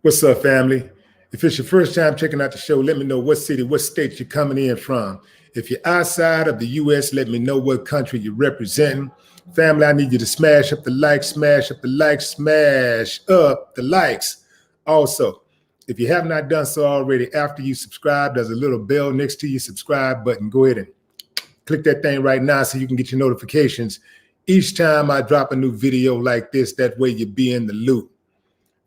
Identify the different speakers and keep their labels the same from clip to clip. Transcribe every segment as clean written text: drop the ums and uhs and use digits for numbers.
Speaker 1: What's up, family? If it's your first time checking out the show, let me know what city, what state you're coming in from. If you're outside of the U.S., let me know what country you're representing. Family, I need you to smash up the likes, smash up the likes, smash up the likes. Also, if you have not done so already, after you subscribe, there's a little bell next to your subscribe button. Go ahead and click that thing right now so you can get your notifications each time I drop a new video like this. That way you be in the loop.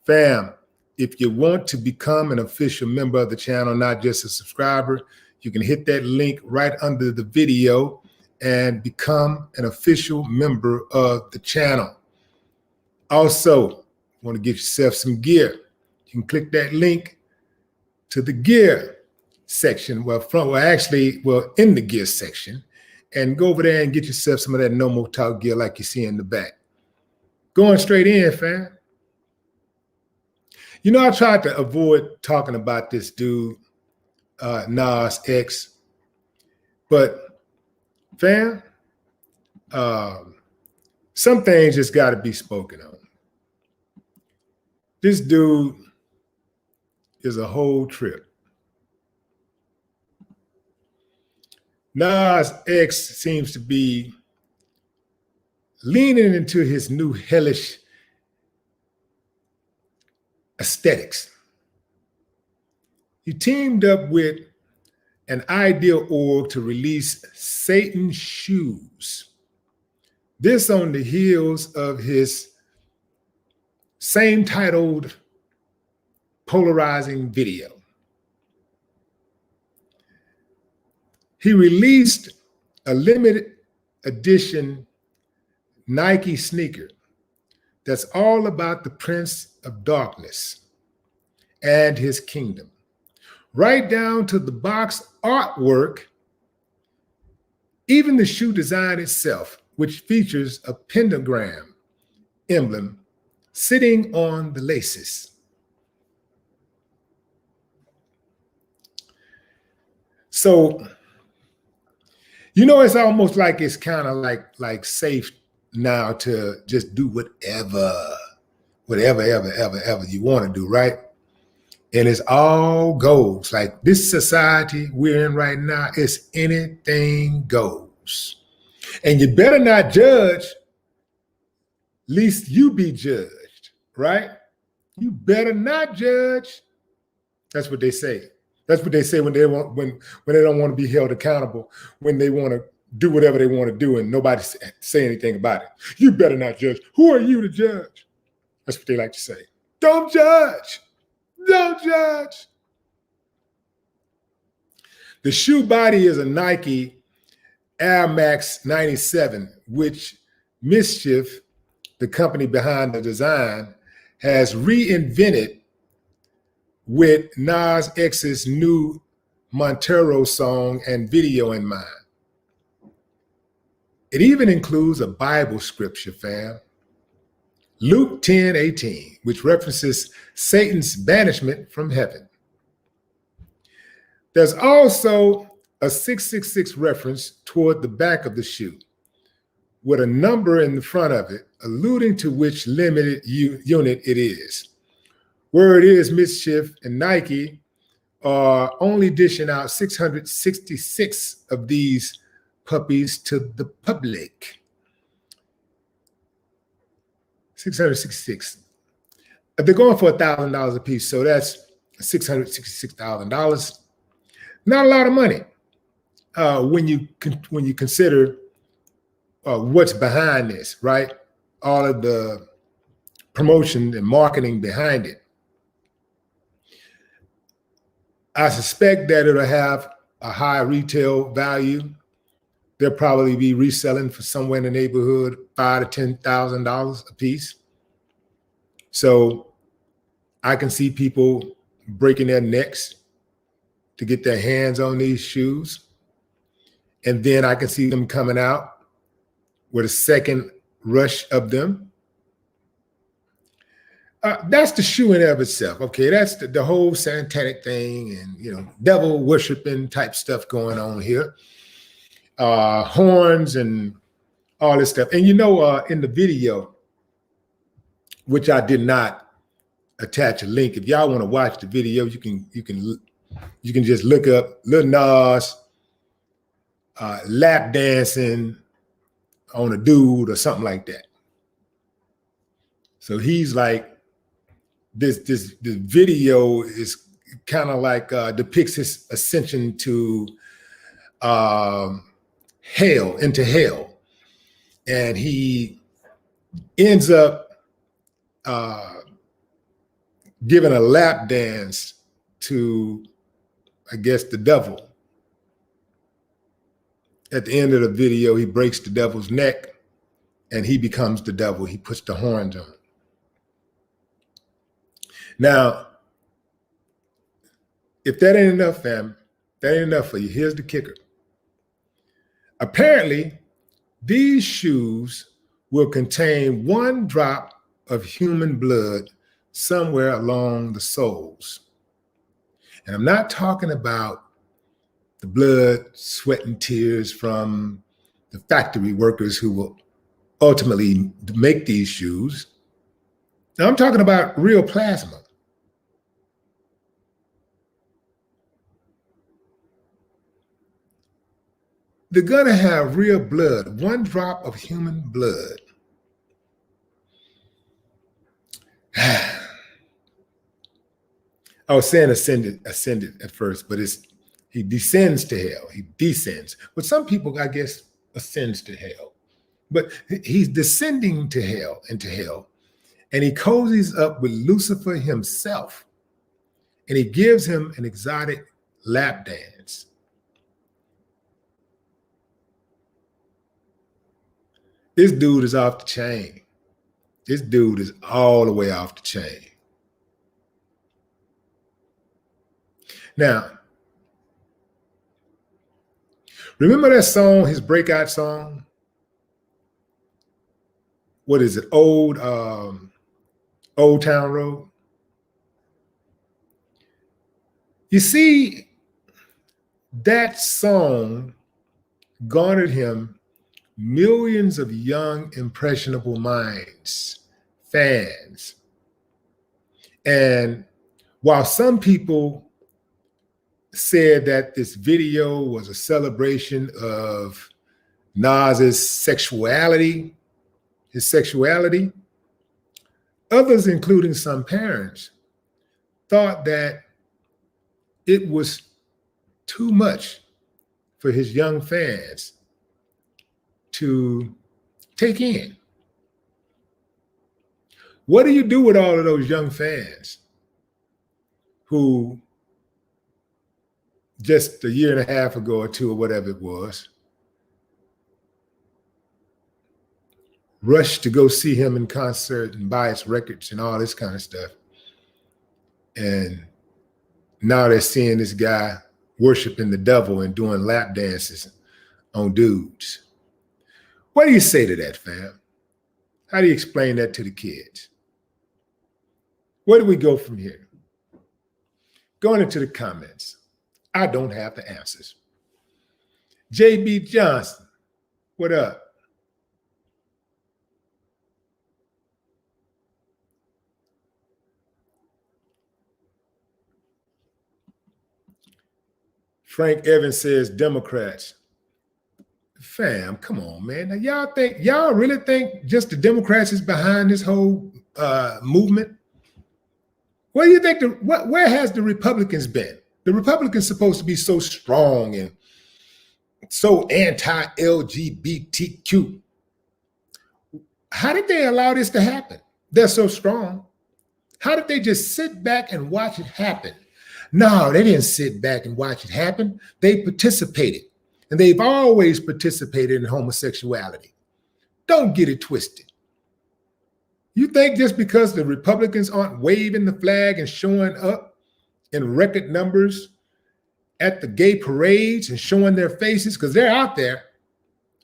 Speaker 1: Fam, if you want to become an official member of the channel, not just a subscriber, you can hit that link right under the video and become an official member of the channel. Also, want to get yourself some gear. You can click that link to the gear section, in the gear section, and go over there and get yourself some of that No More Talk gear like you see in the back. Going straight in, fam. You know, I tried to avoid talking about this dude, Nas X, but fam, some things just got to be spoken on. This dude is a whole trip. Nas X seems to be leaning into his new hellish aesthetics. He teamed up with an ideal org to release Satan's Shoes. This on the heels of his same titled polarizing video. He released a limited edition Nike sneaker that's all about the Prince of Darkness and his kingdom, right down to the box artwork, even the shoe design itself, which features a pentagram emblem sitting on the laces. So, you know, it's almost like it's kind of like safe now to just do whatever you want to do, right? And it's all goes. Like this society we're in right now, it's anything goes. And you better not judge, lest you be judged, right? You better not judge. That's what they say. That's what they say when they don't want to be held accountable, when they want to do whatever they want to do and nobody say anything about it. You better not judge. Who are you to judge? That's what they like to say. Don't judge. Don't judge. The shoe body is a Nike Air Max 97, which Mischief, the company behind the design, has reinvented with Nas X's new Montero song and video in mind. It even includes a Bible scripture, fam. Luke 10:18, which references Satan's banishment from heaven. There's also a 666 reference toward the back of the shoe with a number in the front of it, alluding to which limited unit it is. Word is Mischief and Nike are only dishing out 666 of these puppies to the public. 666. They're going for $1,000 a piece, so that's $666,000. Not a lot of money when you consider what's behind this, right? All of the promotion and marketing behind it. I suspect that it'll have a high retail value. They'll probably be reselling for somewhere in the neighborhood $5,000 to $10,000 a piece. So I can see people breaking their necks to get their hands on these shoes. And then I can see them coming out with a second rush of them. That's the shoe in and of itself. Okay, that's the whole satanic thing and, you know, devil worshiping type stuff going on here. Horns and all this stuff. And, you know, in the video, which I did not attach a link. If y'all want to watch the video, you can just look up Lil Nas lap dancing on a dude or something like that. So he's like, this video is kind of like depicts his ascension to hell, into hell. And he ends up giving a lap dance to, I guess, the devil. At the end of the video, he breaks the devil's neck and he becomes the devil. He puts the horns on. Now, if that ain't enough, fam, that ain't enough for you. Here's the kicker. Apparently, these shoes will contain 1 drop of human blood somewhere along the soles. And I'm not talking about the blood, sweat, and tears from the factory workers who will ultimately make these shoes. Now, I'm talking about real plasma. They're gonna have real blood, 1 drop of human blood. I was saying ascended at first, but he descends to hell. He descends. But some people, I guess, ascends to hell. But he's descending to hell, into hell, and he cozies up with Lucifer himself, and he gives him an exotic lap dance. This dude is off the chain. This dude is all the way off the chain. Now, remember that song, his breakout song? What is it? Old Town Road? You see, that song garnered him millions of young, impressionable minds, fans. And while some people said that this video was a celebration of Nas's sexuality, his sexuality, others, including some parents, thought that it was too much for his young fans to take in. What do you do with all of those young fans who just a year and a half ago or 2 or whatever it was, rushed to go see him in concert and buy his records and all this kind of stuff. And now they're seeing this guy worshiping the devil and doing lap dances on dudes. What do you say to that, fam? How do you explain that to the kids? Where do we go from here? Going into the comments. I don't have the answers. JB Johnson, what up? Frank Evans says Democrats. Fam, come on, man. Now y'all really think just the Democrats is behind this whole movement? What do you think? Where has the Republicans been? The Republicans supposed to be so strong and so anti-LGBTQ. How did they allow this to happen? They're so strong. How did they just sit back and watch it happen? No, they didn't sit back and watch it happen. They participated. And they've always participated in homosexuality. Don't get it twisted. You think just because the Republicans aren't waving the flag and showing up in record numbers at the gay parades and showing their faces, because they're out there.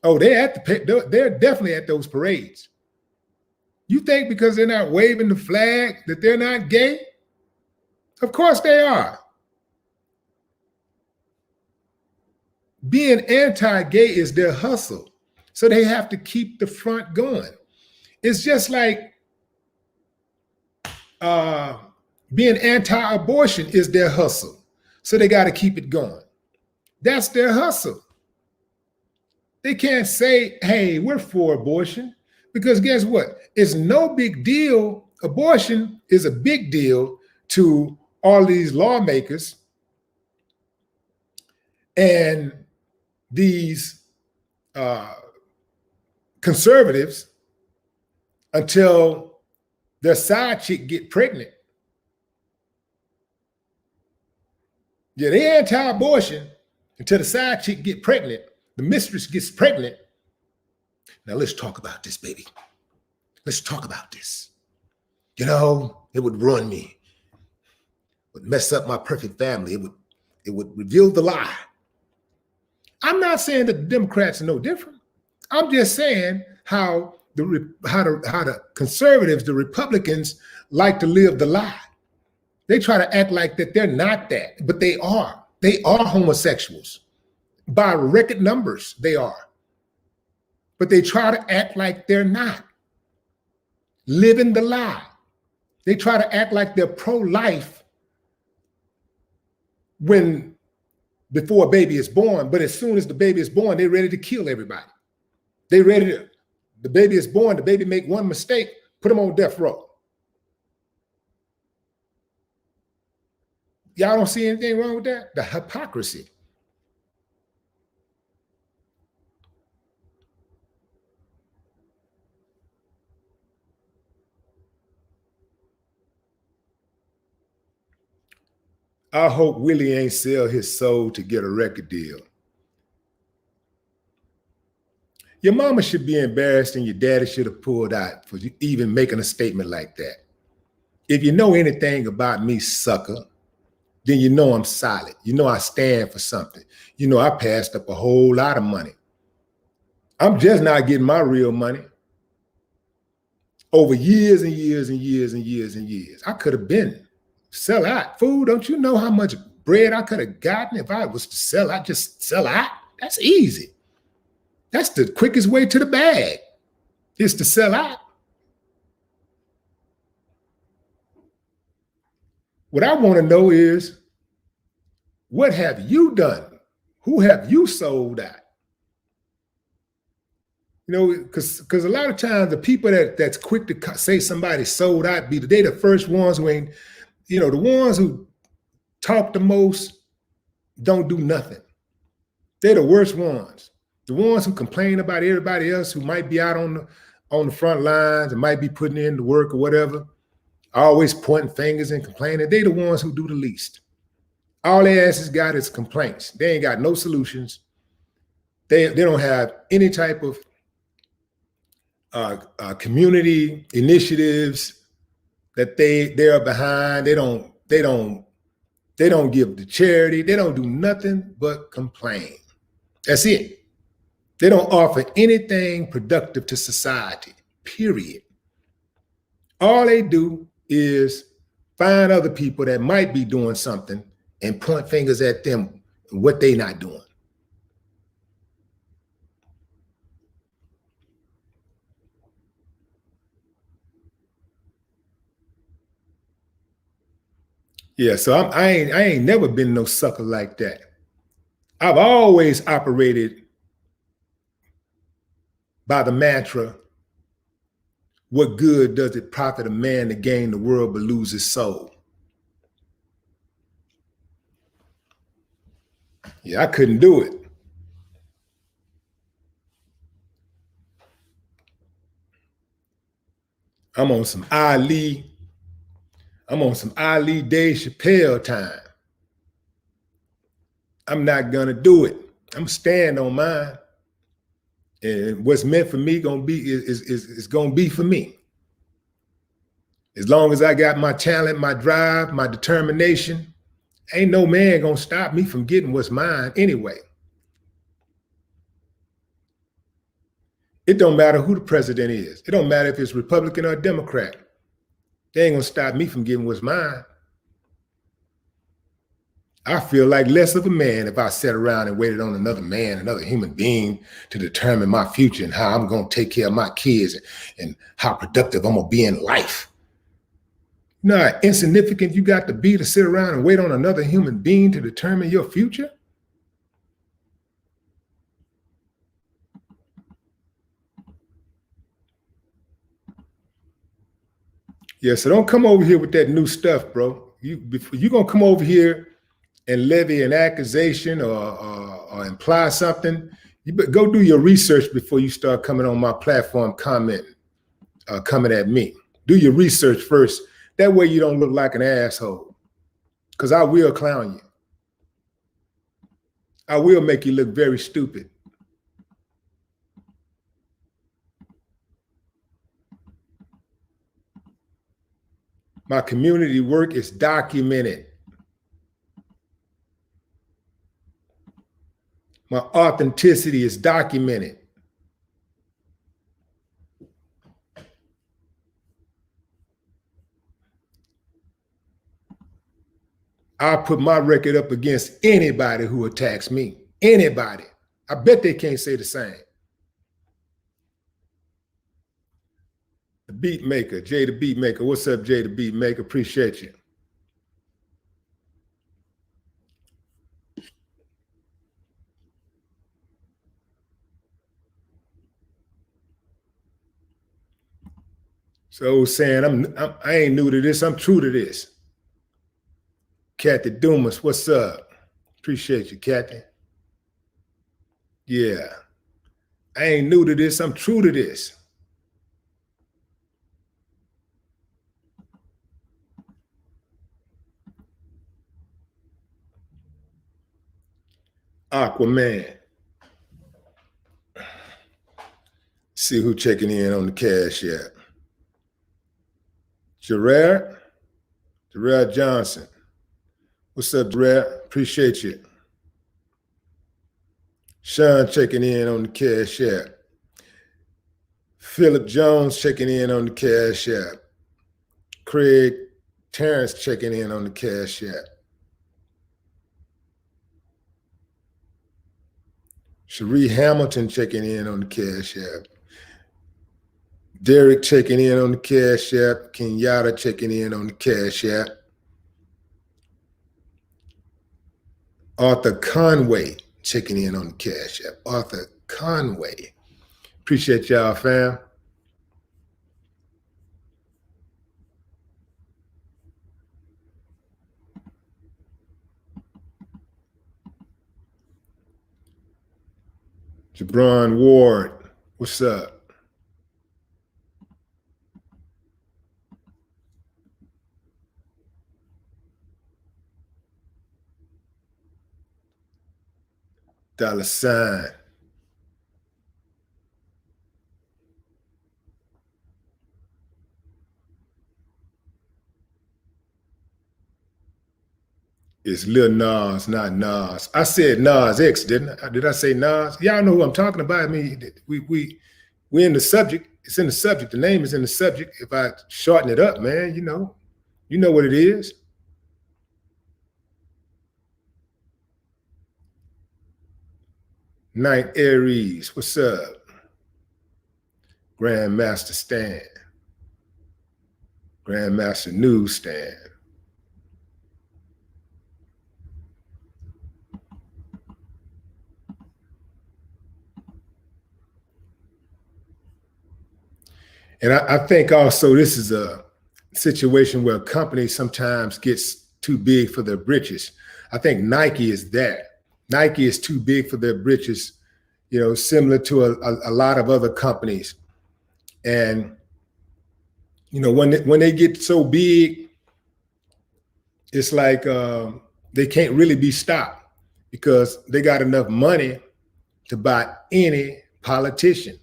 Speaker 1: Oh, they're definitely at those parades. You think because they're not waving the flag that they're not gay? Of course they are. Being anti-gay is their hustle. So they have to keep the front going. It's just like being anti-abortion is their hustle. So they got to keep it going. That's their hustle. They can't say, hey, we're for abortion, because guess what? It's no big deal. Abortion is a big deal to all these lawmakers and these conservatives until their side chick get pregnant. Yeah, they anti-abortion until the side chick get pregnant. The mistress gets pregnant. Now let's talk about this, baby. Let's talk about this. You know, it would ruin me. It would mess up my perfect family. It would reveal the lie. I'm not saying that the Democrats are no different. I'm just saying how the conservatives, the Republicans, like to live the lie. They try to act like that they're not that, but they are. They are homosexuals. By record numbers, they are. But they try to act like they're not. Living the lie. They try to act like they're pro-life before a baby is born, but as soon as the baby is born, they're ready to kill everybody. The baby is born, the baby make one mistake, put them on death row. Y'all don't see anything wrong with that? The hypocrisy. I hope Willie ain't sell his soul to get a record deal. Your mama should be embarrassed and your daddy should have pulled out for even making a statement like that. If you know anything about me, sucker, then you know I'm solid. You know I stand for something. You know I passed up a whole lot of money. I'm just not getting my real money. Over years and years and years and years and years. I could have been sell out. Fool, don't you know how much bread I could have gotten if I was to sell out? Just sell out. That's easy. That's the quickest way to the bag, is to sell out. What I want to know is, what have you done? Who have you sold out? You know, because a lot of times the people that's quick to say somebody sold out they the first ones who ain't, you know, the ones who talk the most don't do nothing. They're the worst ones. The ones who complain about everybody else who might be out on the front lines and might be putting in the work or whatever, always pointing fingers and complaining. They're the ones who do the least. All their asses got is complaints. They ain't got no solutions. They don't have any type of community initiatives that they're behind. They don't give to charity. They don't do nothing but complain. That's it. They don't offer anything productive to society, period. All they do is find other people that might be doing something and point fingers at them and what they not doing. Yeah, so I ain't never been no sucker like that. I've always operated by the mantra, what good does it profit a man to gain the world but lose his soul? Yeah, I couldn't do it. I'm on some Ali Dave Chappelle time. I'm not gonna do it. I'm staying on mine. And what's meant for me is gonna be for me. As long as I got my talent, my drive, my determination, ain't no man gonna stop me from getting what's mine anyway. It don't matter who the president is. It don't matter if it's Republican or Democrat. They ain't gonna stop me from getting what's mine. I feel like less of a man if I sat around and waited on another man, another human being to determine my future and how I'm gonna take care of my kids and how productive I'm gonna be in life. You know how insignificant you got to be to sit around and wait on another human being to determine your future? Yeah, so don't come over here with that new stuff, bro. You're gonna come over here and levy an accusation or imply something. You better go do your research before you start coming on my platform commenting, coming at me. Do your research first. That way you don't look like an asshole. Because I will clown you. I will make you look very stupid. My community work is documented. My authenticity is documented. I'll put my record up against anybody who attacks me. Anybody. I bet they can't say the same. The Beat Maker, Jay the Beat Maker. What's up, Jay the Beat Maker? Appreciate you. So saying I ain't new to this. I'm true to this. Kathy Dumas, what's up? Appreciate you, Kathy. Yeah. I ain't new to this. I'm true to this. Aquaman. See who checking in on the Cash App. Gerard Johnson. What's up, Gerard? Appreciate you. Sean checking in on the Cash App. Philip Jones checking in on the Cash App. Craig Terrence checking in on the Cash App. Cherie Hamilton checking in on the Cash App. Derek checking in on the Cash App. Kenyatta checking in on the Cash App. Arthur Conway checking in on the Cash App. Arthur Conway. Appreciate y'all, fam. Jabron Ward, what's up? $. It's Lil Nas, not Nas. I said Nas X, didn't I? Did I say Nas? Y'all know who I'm talking about. I mean, we in the subject. It's in the subject. The name is in the subject. If I shorten it up, man, you know what it is. Night Aries, what's up? Grandmaster Stan. Grandmaster Newsstand. And I think also this is a situation where a company sometimes gets too big for their britches. I think Nike is that. Nike is too big for their britches, similar to a lot of other companies. And, when they get so big, it's like they can't really be stopped because they got enough money to buy any politician.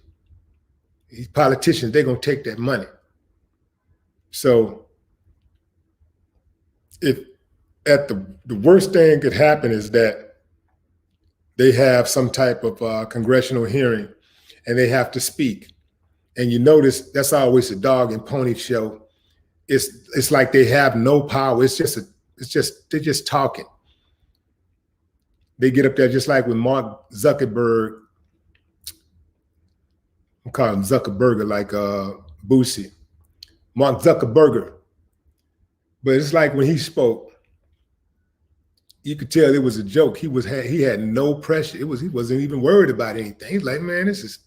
Speaker 1: These politicians, they're going to take that money. So if at the worst thing could happen is that they have some type of congressional hearing and they have to speak. And you notice that's always a dog and pony show. It's like they have no power. They're just talking. They get up there just like with Mark Zuckerberg. I'm calling him Zuckerberger like Boosie. Mark Zuckerberger. But it's like when he spoke, you could tell it was a joke. He had no pressure. He wasn't even worried about anything. He's like, man, this is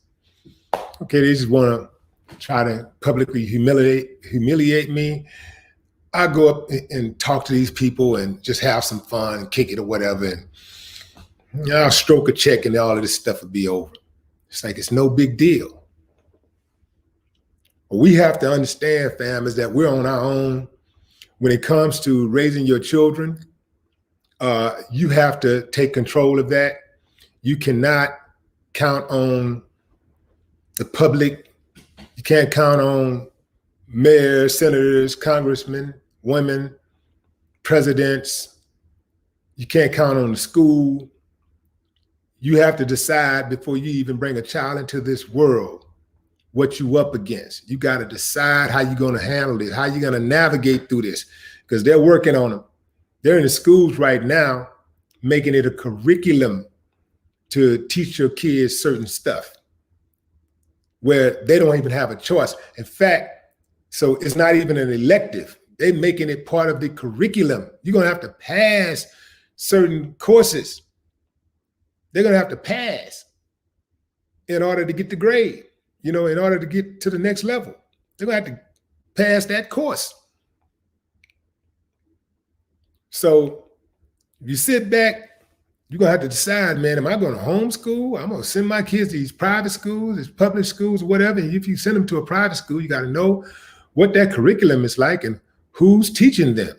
Speaker 1: okay. They just want to try to publicly humiliate me. I go up and talk to these people and just have some fun and kick it or whatever. And I'll stroke a check and all of this stuff will be over. It's like, it's no big deal. What we have to understand, fam, is that we're on our own. When it comes to raising your children, you have to take control of that. You cannot count on the public. You can't count on mayors, senators, congressmen, women, presidents. You can't count on the school. You have to decide before you even bring a child into this world what you up against. You got to decide how you're going to handle it, how you're going to navigate through this, because they're working on them. They're in the schools right now, making it a curriculum to teach your kids certain stuff where they don't even have a choice. In fact, so it's not even an elective. They're making it part of the curriculum. You're going to have to pass certain courses. They're going to have to pass in order to get the grade, in order to get to the next level. They're going to have to pass that course. So if you sit back, you're going to have to decide, man, am I going to homeschool? I'm going to send my kids to these private schools, these public schools, whatever. And if you send them to a private school, you got to know what that curriculum is like and who's teaching them.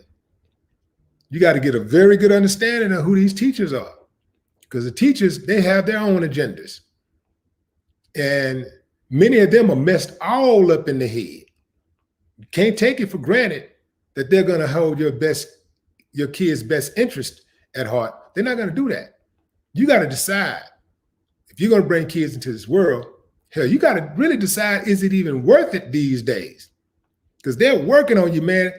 Speaker 1: You got to get a very good understanding of who these teachers are, because the teachers, they have their own agendas. And many of them are messed all up in the head. You can't take it for granted that they're going to hold your kids' best interest at heart. They're not going to do that. You got to decide if you're going to bring kids into this world. Hell, you got to really decide, is it even worth it these days? Because they're working on you, man.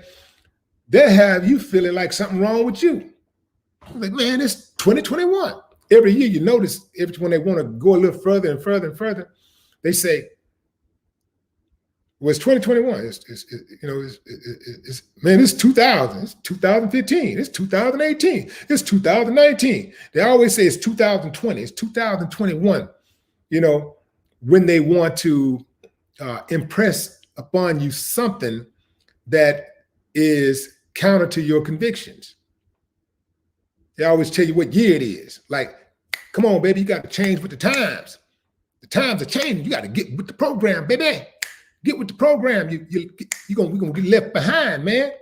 Speaker 1: They'll have you feeling like something wrong with you. Like, man, it's 2021. Every year, you notice when they want to go a little further and further and further, they say, well, it's 2021. Man, it's 2000. It's 2015. It's 2018. It's 2019. They always say it's 2020. It's 2021. When they want to impress upon you something that is counter to your convictions. They always tell you what year it is. Like, come on, baby, you got to change with the times. The times are changing. You got to get with the program, baby. Get with the program. We're gonna get left behind, man.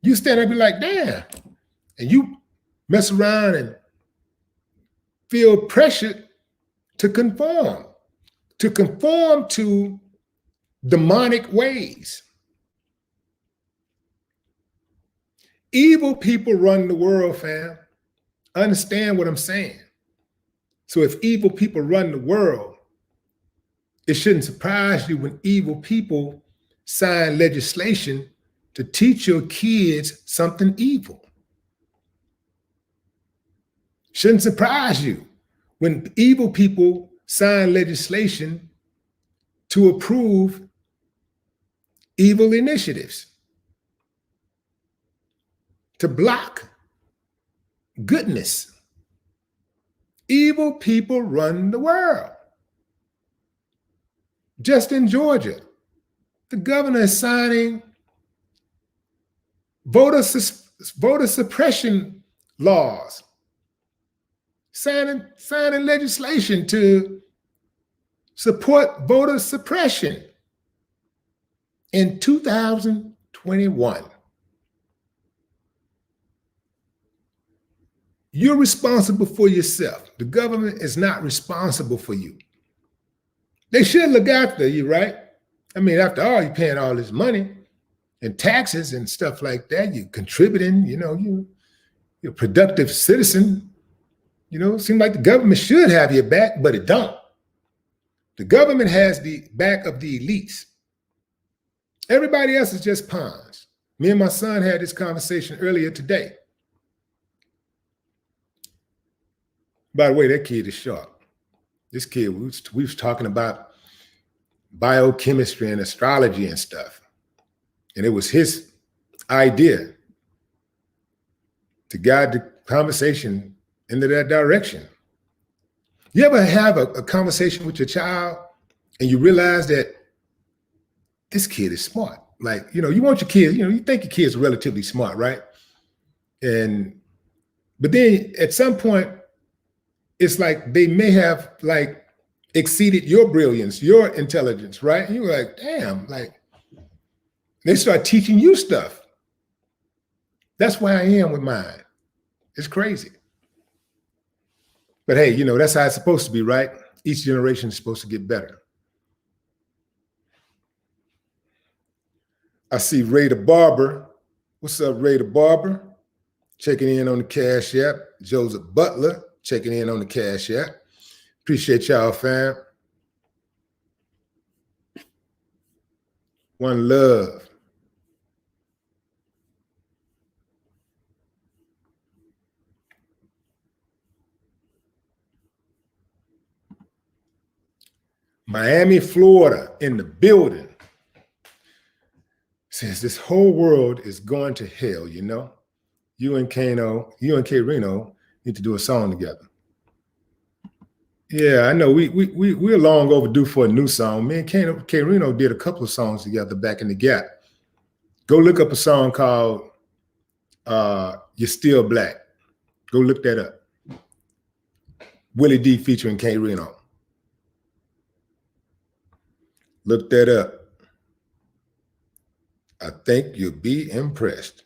Speaker 1: You stand there and be like, damn. And you mess around and feel pressured to conform to demonic ways. Evil people run the world, fam. Understand what I'm saying. So if evil people run the world, it shouldn't surprise you when evil people sign legislation to teach your kids something evil. Shouldn't surprise you when evil people sign legislation to approve evil initiatives, to block goodness. Evil people run the world. Just in Georgia, the governor is signing voter suppression laws, signing legislation to support voter suppression in 2021. You're responsible for yourself. The government is not responsible for you. They should look after you, right? I mean, after all, you're paying all this money and taxes and stuff like that. You're contributing, you're a productive citizen. It seems like the government should have your back, but it don't. The government has the back of the elites. Everybody else is just pawns. Me and my son had this conversation earlier today. By the way, that kid is sharp. This kid, we was talking about biochemistry and astrology and stuff. And it was his idea to guide the conversation into that direction. You ever have a conversation with your child and you realize that this kid is smart? Like, you want your kids, you think your kids are relatively smart, right? But then at some point, it's like they may have like exceeded your brilliance, your intelligence, right? And you're like, damn, like they start teaching you stuff. That's where I am with mine. It's crazy. But hey, that's how it's supposed to be, right? Each generation is supposed to get better. I see Ray the Barber. What's up, Ray the Barber? Checking in on the Cash App. Joseph Butler checking in on the Cash App. Appreciate y'all, fam. One love. Miami, Florida, in the building. Says this whole world is going to hell, You and K Reno need to do a song together. Yeah, I know. We're long overdue for a new song. Me and K Reno did a couple of songs together back in the Gap. Go look up a song called You're Still Black. Go look that up. Willie D featuring K Reno. Look that up. I think you'll be impressed.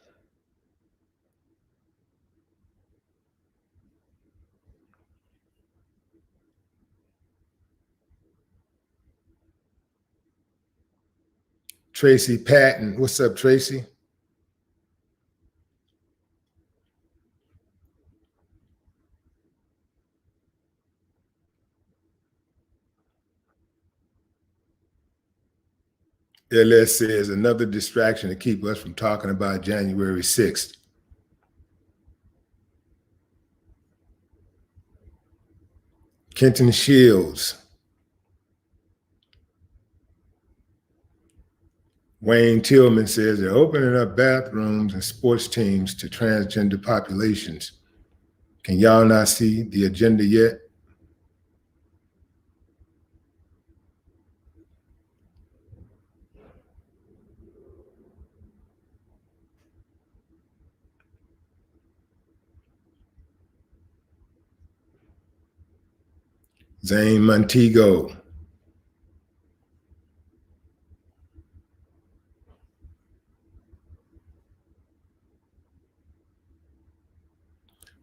Speaker 1: Tracy Patton. What's up, Tracy? LS says another distraction to keep us from talking about January 6th. Kenton Shields. Wayne Tillman says they're opening up bathrooms and sports teams to transgender populations. Can y'all not see the agenda yet? Zane Montego.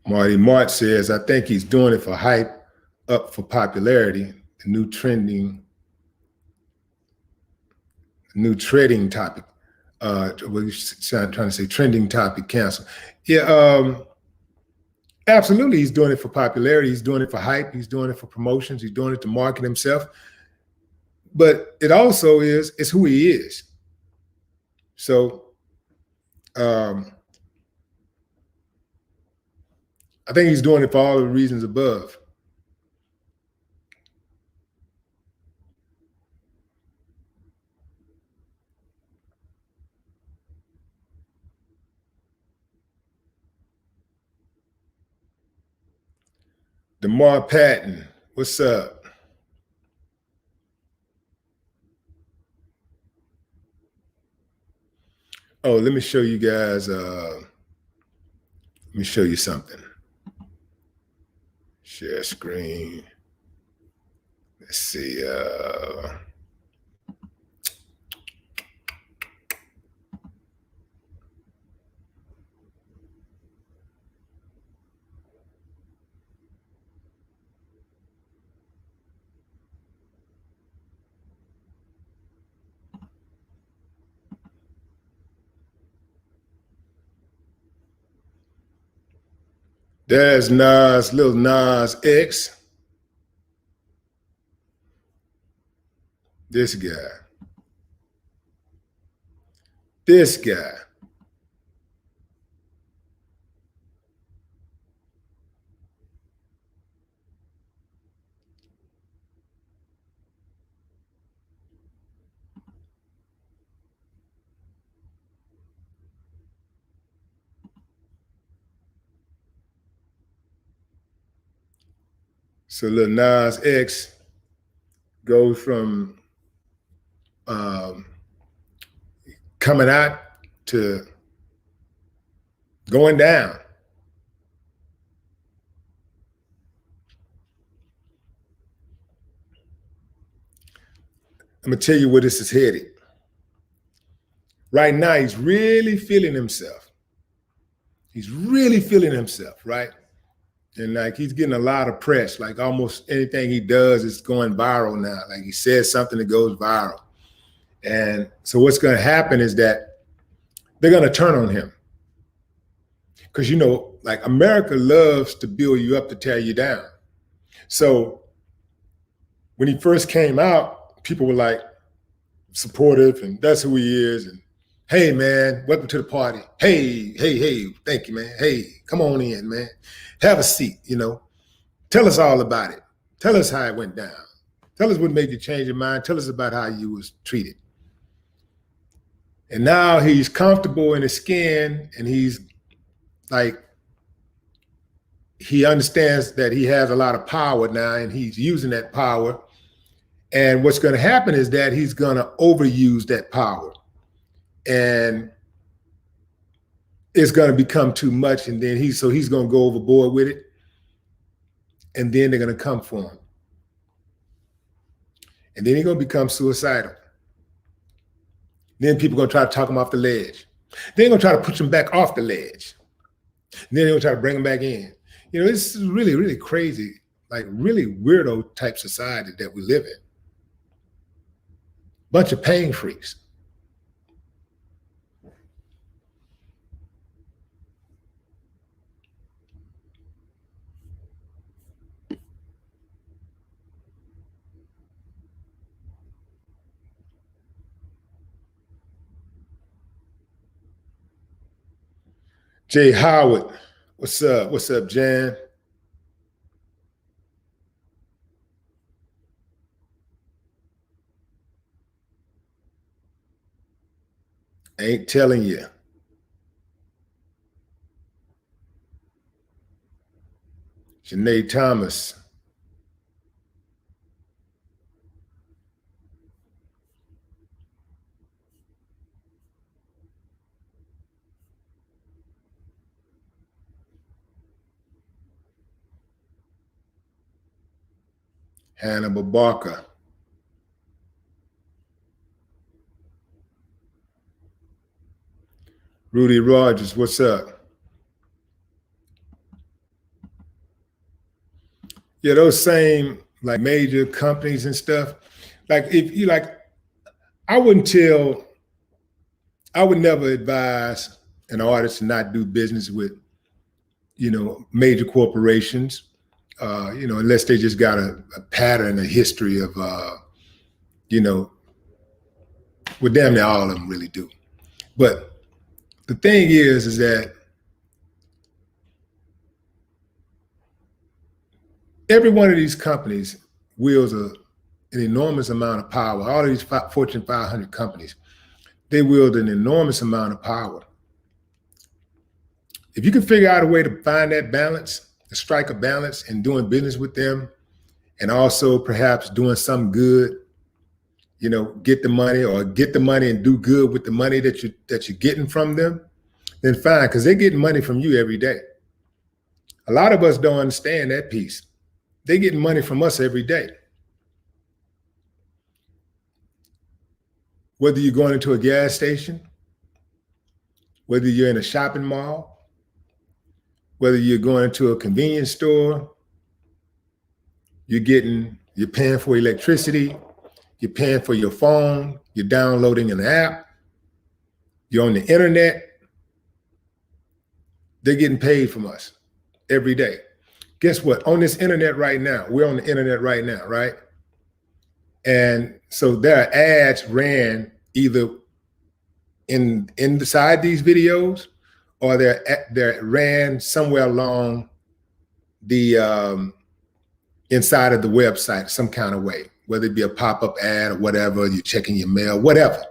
Speaker 1: Marty Mart says, I think he's doing it for hype, up for popularity, the new treading topic. What are you trying to say? Trending topic cancel. Yeah, absolutely. He's doing it for popularity. He's doing it for hype. He's doing it for promotions. He's doing it to market himself. But it also it's who he is. So I think he's doing it for all the reasons above. DeMar Patton, what's up? Oh, let me show you guys. Let me show you something. Share screen. Let's see. There's Lil Nas X. This guy. This guy. So Lil Nas X goes from coming out to going down. I'm gonna tell you where this is headed. Right now, he's really feeling himself. He's really feeling himself, right? And like he's getting a lot of press. Like almost anything he does is going viral now. Like he says something that goes viral. And so what's going to happen is that they're going to turn on him. Because, you know, like America loves to build you up to tear you down. So when he first came out, people were like supportive and that's who he is. And hey, man, welcome to the party. Hey, thank you, man. Hey, come on in, man. Have a seat, you know. Tell us all about it. Tell us how it went down. Tell us what made you change your mind. Tell us about how you was treated. And now he's comfortable in his skin and he's like, he understands that he has a lot of power now and he's using that power. And what's going to happen is that he's going to overuse that power. And it's going to become too much. And then he's going to go overboard with it. And then they're going to come for him. And then he's going to become suicidal. Then people are going to try to talk him off the ledge. They're going to try to push him back off the ledge. And then they're going to try to bring him back in. You know, this is really, really crazy, like really weirdo type society that we live in. Bunch of pain freaks. Jay Howard, what's up? What's up, Jan? Ain't telling you. Janae Thomas. Hannibal Barker. Rudy Rogers, what's up? Yeah, those same like major companies and stuff. Like if you like, I would never advise an artist to not do business with, you know, major corporations, you know, unless they just got a pattern, a history of, you know, well, damn near all of them really do. But the thing is that every one of these companies wields an enormous amount of power. All of these Fortune 500 companies, they wield an enormous amount of power. If you can figure out a way to find that balance, to strike a balance in doing business with them, and also perhaps doing some good, you know, get the money and do good with the money that you're getting from them, then fine, because they're getting money from you every day. A lot of us don't understand that piece. They're getting money from us every day. Whether you're going into a gas station, whether you're in a shopping mall, whether you're going into a convenience store, you're paying for electricity, you're paying for your phone, you're downloading an app, you're on the internet. They're getting paid from us every day. Guess what? On this internet right now, we're on the internet right now, right? And so there are ads ran either inside these videos or they're ran somewhere along the inside of the website some kind of way, whether it be a pop-up ad or whatever, you're checking your mail, whatever.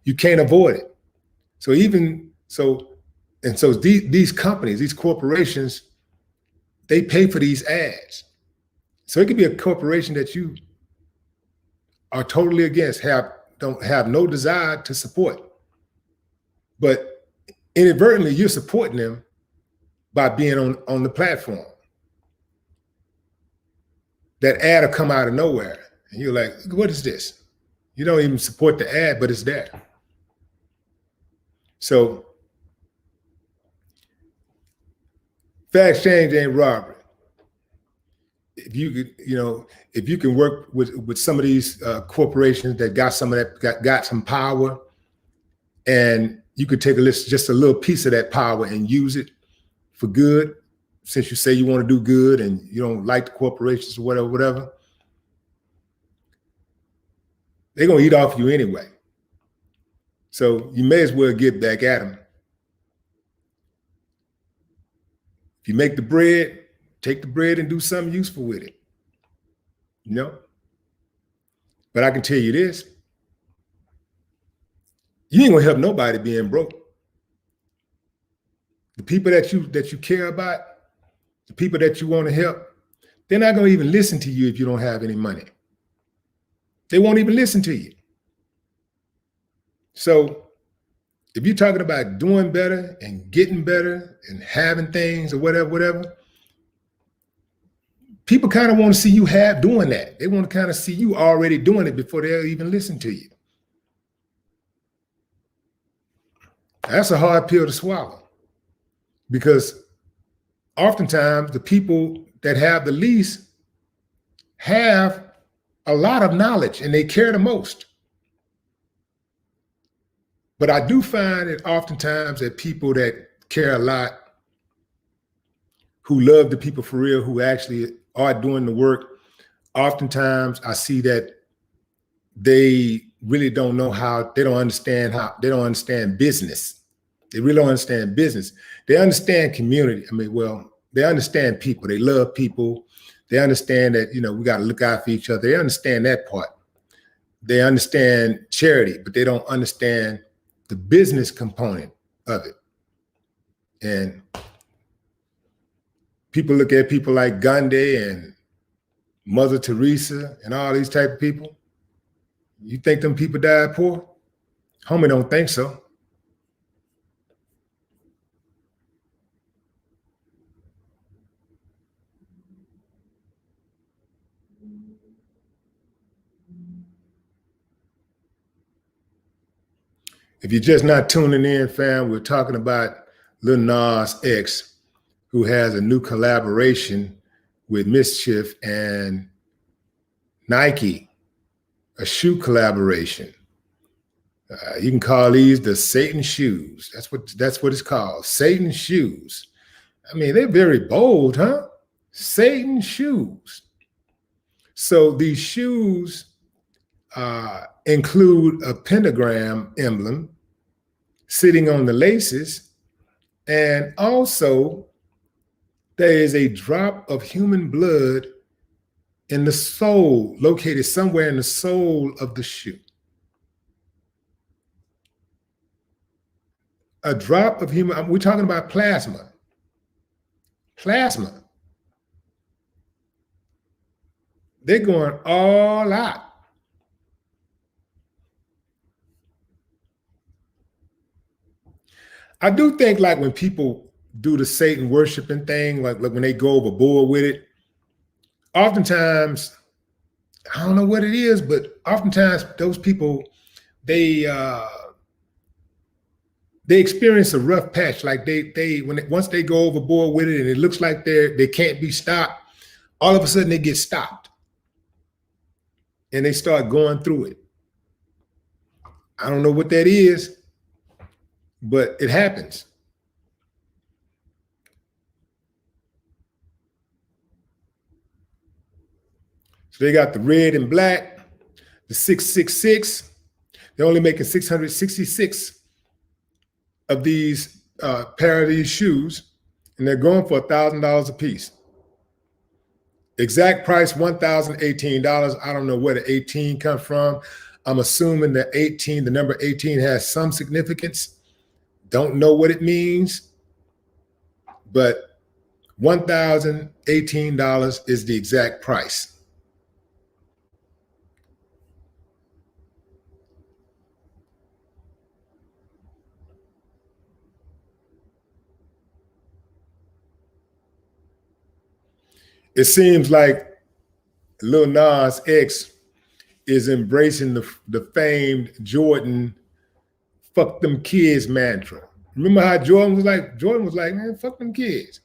Speaker 1: You can't avoid it. So these companies, these corporations, they pay for these ads. So it could be a corporation that you are totally against, don't have no desire to support. But inadvertently, you're supporting them by being on the platform. That ad will come out of nowhere. And you're like, what is this? You don't even support the ad, but it's there. So fair exchange ain't robbery. If you could, if you can work with some of these corporations that got some of that, got some power, and you could take just a little piece of that power and use it for good, since you say you want to do good and you don't like the corporations or whatever, they're going to eat off you anyway. So you may as well get back at them. If you make the bread, take the bread and do something useful with it. But I can tell you this, you ain't gonna help nobody being broke. The people that you care about, the people that you want to help, they're not gonna even listen to you if you don't have any money. They won't even listen to you. So if you're talking about doing better and getting better and having things or whatever, people kind of want to see you doing that. They want to kind of see you already doing it before they'll even listen to you. That's a hard pill to swallow, because oftentimes the people that have the least have a lot of knowledge and they care the most. But I do find that oftentimes that people that care a lot, who love the people for real, who actually are doing the work, oftentimes I see that they really don't know they don't understand business. They really don't understand business. They understand community. They understand people. They love people. They understand that, we got to look out for each other. They understand that part. They understand charity, but they don't understand the business component of it. And people look at people like Gandhi and Mother Teresa and all these type of people. You think them people died poor? Homie, don't think so. If you're just not tuning in, fam, we're talking about Lil Nas X, who has a new collaboration with Mischief and Nike, a shoe collaboration. You can call these the Satan shoes. That's what it's called, Satan shoes. They're very bold, huh? Satan shoes. So these shoes include a pentagram emblem sitting on the laces, and also there is a drop of human blood in the sole, located somewhere in the sole of the shoe. A drop of human, we're talking about plasma. Plasma. They're going all out. I do think, like, when people do the Satan worshiping thing, like when they go overboard with it, oftentimes, I don't know what it is, but oftentimes those people, they experience a rough patch. Like once they go overboard with it and it looks like they can't be stopped, all of a sudden they get stopped and they start going through it. I don't know what that is, but it happens. So they got the red and black, the 666. They're only making 666 of these pair of these shoes, and they're going for $1,000 a piece. Exact price, $1,018. I don't know where the 18 comes from. I'm assuming that the number 18 has some significance. Don't know what it means, but $1,018 is the exact price. It seems like Lil Nas X is embracing the famed Jordan "fuck them kids" mantra. Remember how Jordan was like? Jordan was like, man, fuck them kids.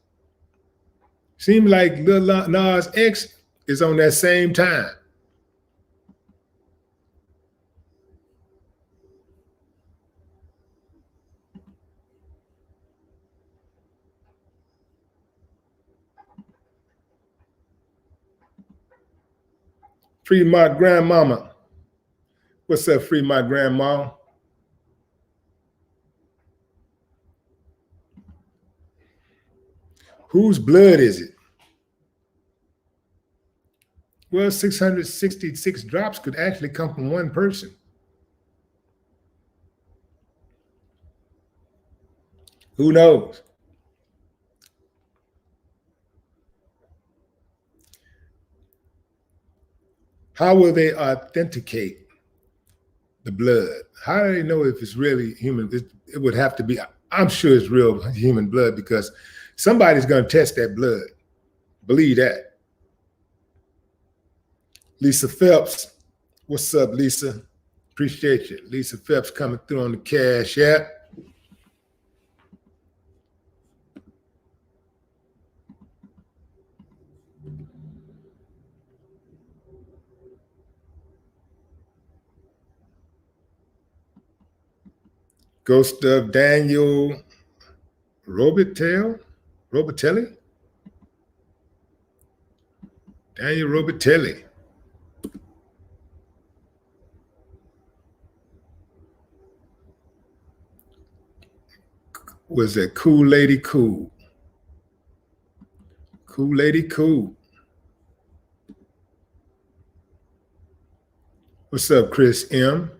Speaker 1: Seems like Lil Nas X is on that same time. Free my grandmama. What's up, free my grandma? Whose blood is it? Well, 666 drops could actually come from one person. Who knows? How will they authenticate the blood? How do they know if it's really human? It would have to be, I'm sure it's real human blood because somebody's going to test that blood. Believe that. Lisa Phelps. What's up, Lisa? Appreciate you. Lisa Phelps coming through on the Cash App. Ghost of Daniel Robitelli? Daniel Robitelli. Was that Cool Lady Cool? Cool Lady Cool. What's up, Chris M?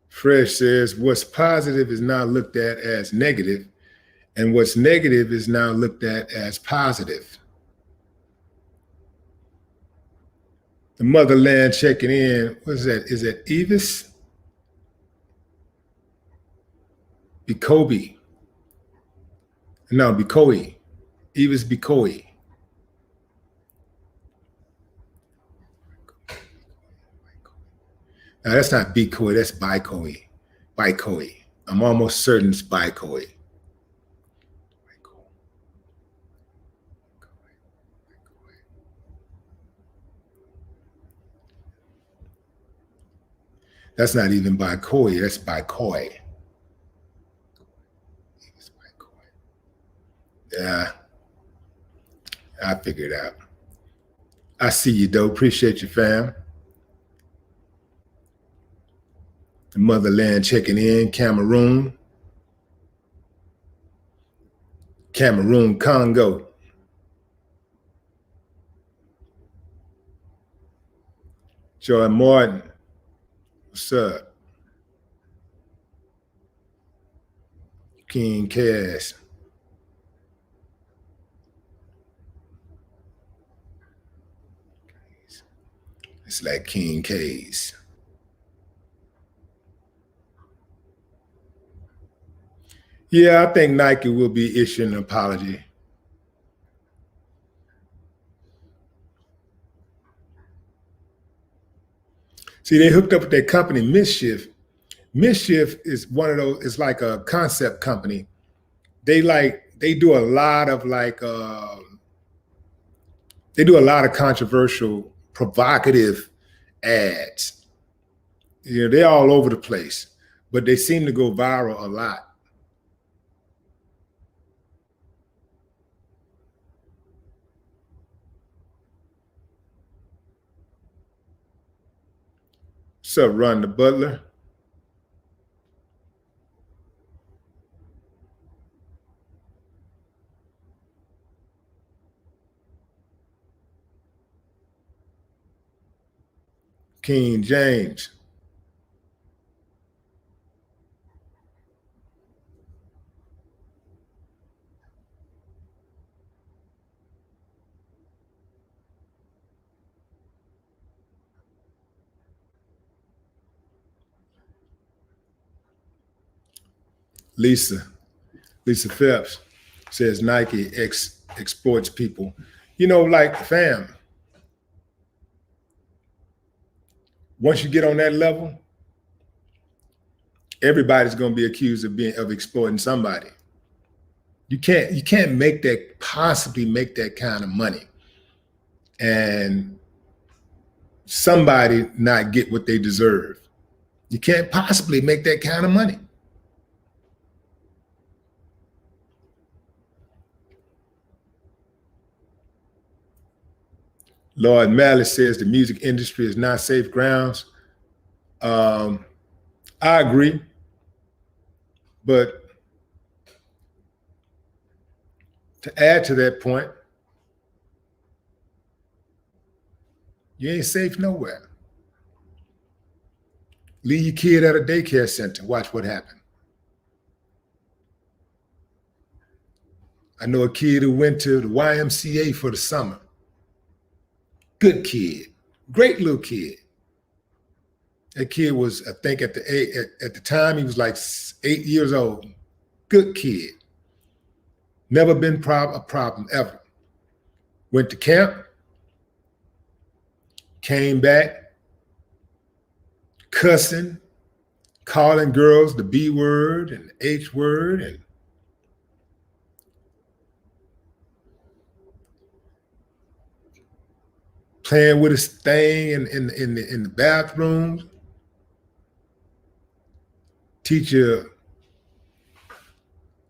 Speaker 1: Fresh says, what's positive is now looked at as negative, and what's negative is now looked at as positive. The motherland checking in. What is that? Is that Evis? Bekobe. No, Bekoe. Evis Bekoe. Now, that's not Bekoe, that's Bikoe. Bikoe. I'm almost certain it's Bikoe. That's not even Bikoe, that's Bikoe. Yeah, I figured out. I see you, though. Appreciate you, fam. The motherland checking in. Cameroon, Congo. Joy Martin, what's up? King Cass. It's like King K's. Yeah, I think Nike will be issuing an apology. See, they hooked up with their company, Mischief. Mischief is one of those, it's like a concept company. They do a lot of they do a lot of controversial, provocative ads. You know, they're all over the place, but they seem to go viral a lot. What's up, Ron the Butler? King James. Lisa Phelps says Nike exports people. You know, like, fam, once you get on that level, everybody's going to be accused of exploiting somebody. You can't possibly make that kind of money and somebody not get what they deserve. You can't possibly make that kind of money. Lord Malice says the music industry is not safe grounds. I agree, but to add to that point, you ain't safe nowhere. Leave your kid at a daycare center. Watch what happened. I know a kid who went to the YMCA for the summer. Good kid, great little kid. That kid was, I think at the time, he was like 8 years old. Good kid. Never been a problem ever. Went to camp, came back, cussing, calling girls the B word and the H word, and playing with his thing in the bathrooms. Teacher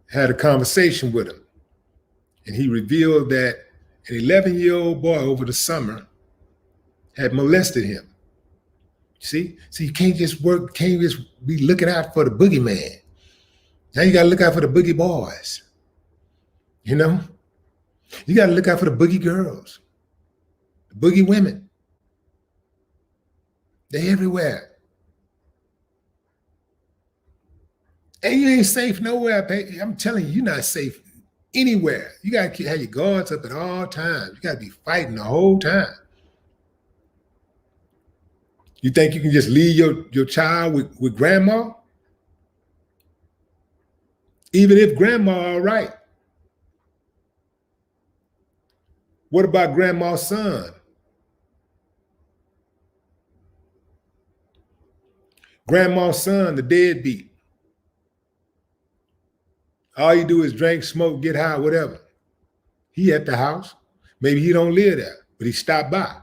Speaker 1: had a conversation with him, and he revealed that an 11-year-old boy over the summer had molested him. See, so you can't just be looking out for the boogeyman. Now you got to look out for the boogie boys. You know, you got to look out for the boogie girls, the boogie women. They're everywhere. And you ain't safe nowhere. I'm telling you, you're not safe anywhere. You got to have your guards up at all times. You got to be fighting the whole time. You think you can just leave your child with grandma? Even if grandma all right. What about grandma's son? Grandma's son, the deadbeat. All you do is drink, smoke, get high, whatever. He at the house. Maybe he don't live there, but he stopped by.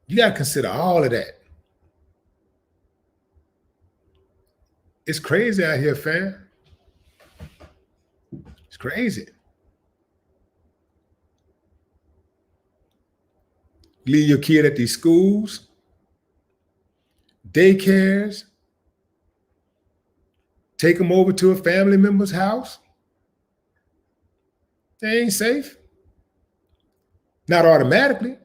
Speaker 1: You got to consider all of that. It's crazy out here, fam. It's crazy. Leave your kid at these schools, daycares, take them over to a family member's house. They ain't safe. Not automatically.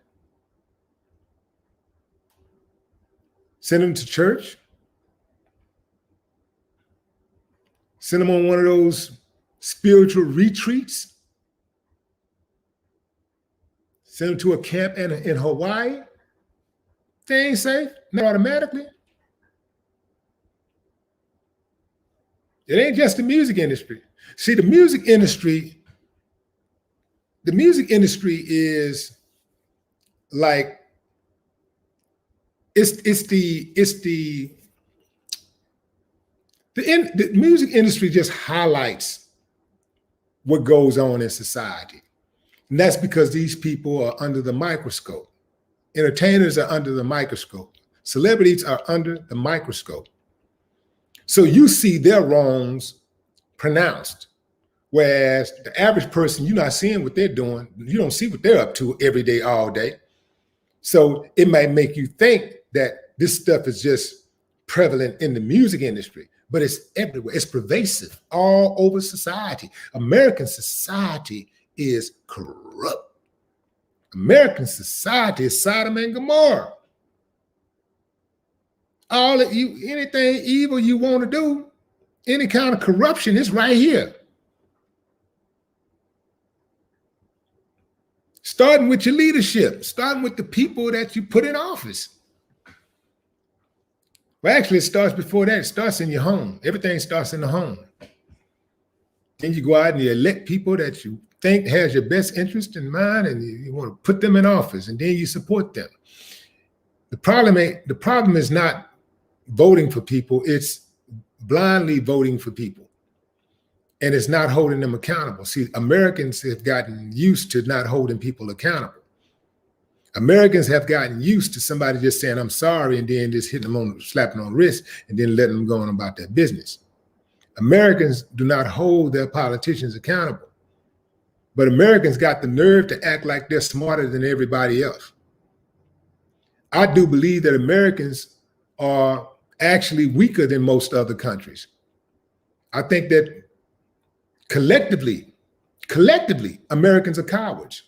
Speaker 1: Send them to church. Send them on one of those spiritual retreats. Send them to a camp in Hawaii. They ain't safe. Not automatically. It ain't just the music industry. See, the music industry is like, the music industry just highlights what goes on in society. And that's because these people are under the microscope. Entertainers are under the microscope. Celebrities are under the microscope. So you see their wrongs pronounced, whereas the average person, you're not seeing what they're doing. You don't see what they're up to every day, all day. So it might make you think that this stuff is just prevalent in the music industry, but it's everywhere. It's pervasive all over society. American society is corrupt. American society is Sodom and Gomorrah. All of you, anything evil you want to do, any kind of corruption is right here. Starting with your leadership, starting with the people that you put in office. Well, actually, it starts before that. It starts in your home. Everything starts in the home. Then you go out and you elect people that you think has your best interest in mind, and you want to put them in office, and then you support them. The problem is not voting for people, it's blindly voting for people. And it's not holding them accountable. See, Americans have gotten used to not holding people accountable. Americans have gotten used to somebody just saying, I'm sorry, and then just hitting them on, slapping on the wrist, and then letting them go on about their business. Americans do not hold their politicians accountable. But Americans got the nerve to act like they're smarter than everybody else. I do believe that Americans are actually weaker than most other countries. I think that collectively, Americans are cowards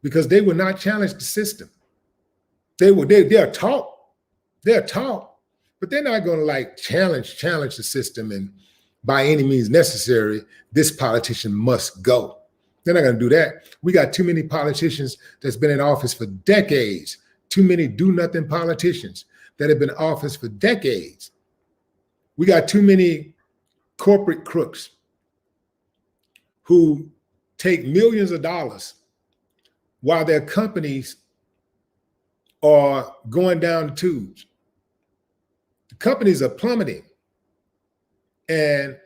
Speaker 1: because they will not challenge the system. They're taught, but they're not going to like challenge the system and by any means necessary, this politician must go. They're not going to do that. We got too many politicians that's been in office for decades, too many do-nothing politicians that have been in office for decades. We got too many corporate crooks who take millions of dollars while their companies are going down the tubes. The companies are plummeting, and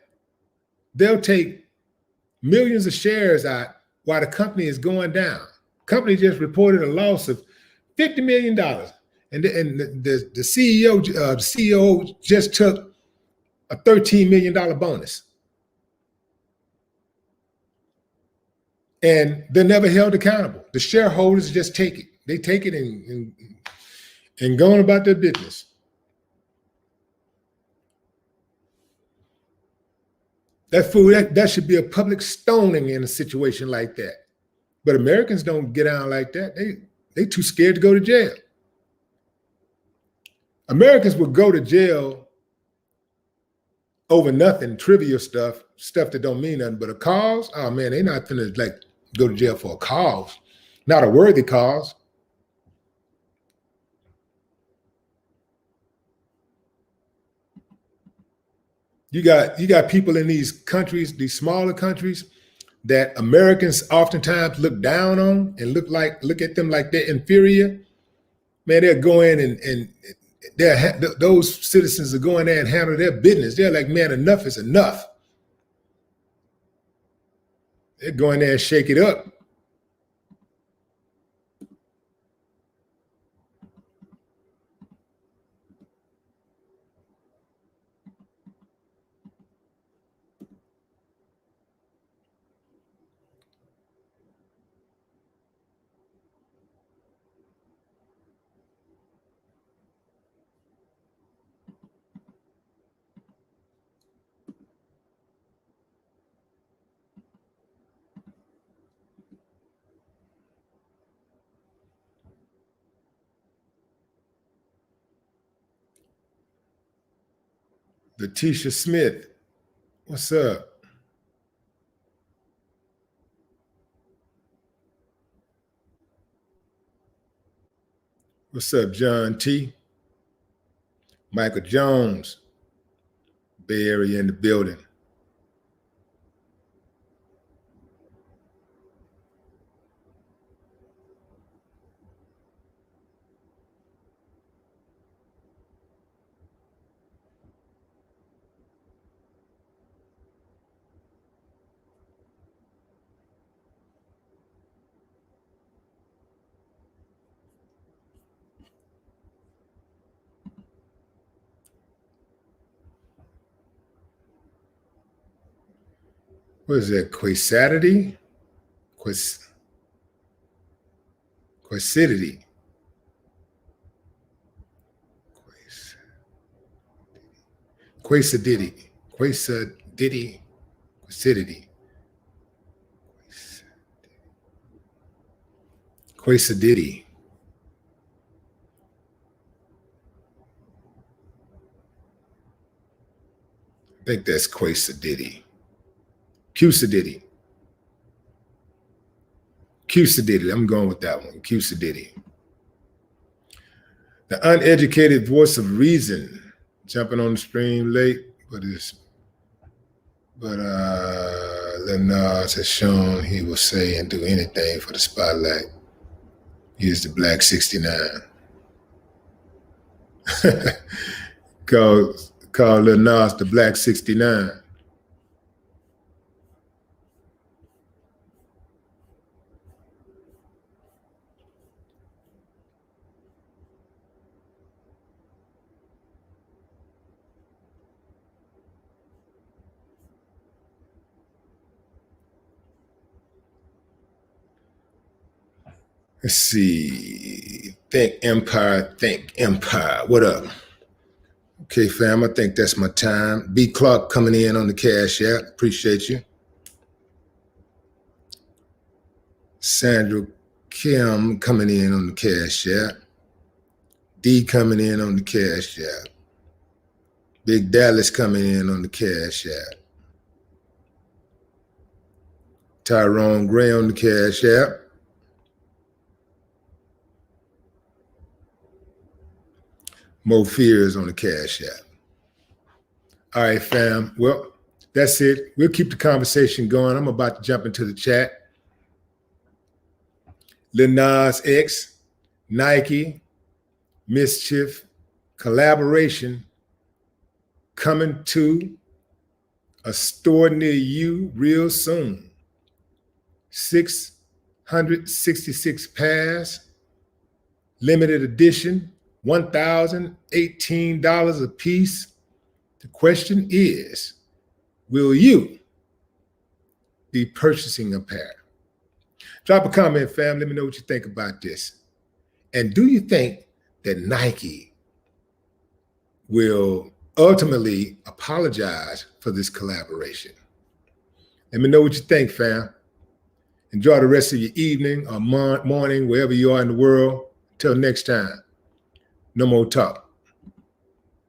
Speaker 1: they'll take millions of shares out while the company is going down. Company just reported a loss of $50 million. And the CEO just took a $13 million bonus. And they're never held accountable. The shareholders just take it. They take it and go on about their business. That should be a public stoning in a situation like that. But Americans don't get down like that. They too scared to go to jail. Americans would go to jail over nothing, trivial stuff that don't mean nothing. But a cause, oh man, they're not gonna like go to jail for a cause, not a worthy cause. You got people in these countries, these smaller countries, that Americans oftentimes look down on and look at them like they're inferior. Man, they'll go in and those citizens are going there and handle their business. They're like, man, enough is enough. They're going there and shake it up. Letitia Smith, what's up? What's up, John T? Michael Jones, Bay Area in the building. What is that? Quasadity? Quasidity. Quasidity. Quasidity. Quasidity. Quesadiddy. I think that's Quesadiddy. Quesadiddy. Quesadiddy. I'm going with that one. Quesadiddy. The uneducated voice of reason. Jumping on the stream late, but Lil Nas has shown he will say and do anything for the spotlight. He is the Black 69. Call Lil Nas the Black 69. Let's see. Think Empire, think Empire. What up? Okay, fam, I think that's my time. B. Clark coming in on the Cash App. Appreciate you. Sandra Kim coming in on the Cash App. D coming in on the Cash App. Big Dallas coming in on the Cash App. Tyrone Gray on the Cash App. Mo Fears on the Cash App. All right, fam. Well, that's it. We'll keep the conversation going. I'm about to jump into the chat. Lil Nas X, Nike, Mischief, collaboration coming to a store near you real soon. 666 pairs, limited edition, $1,018 a piece. The question is, will you be purchasing a pair? Drop a comment, fam. Let me know what you think about this. And do you think that Nike will ultimately apologize for this collaboration? Let me know what you think, fam. Enjoy the rest of your evening or morning, wherever you are in the world. Until next time, no more talk.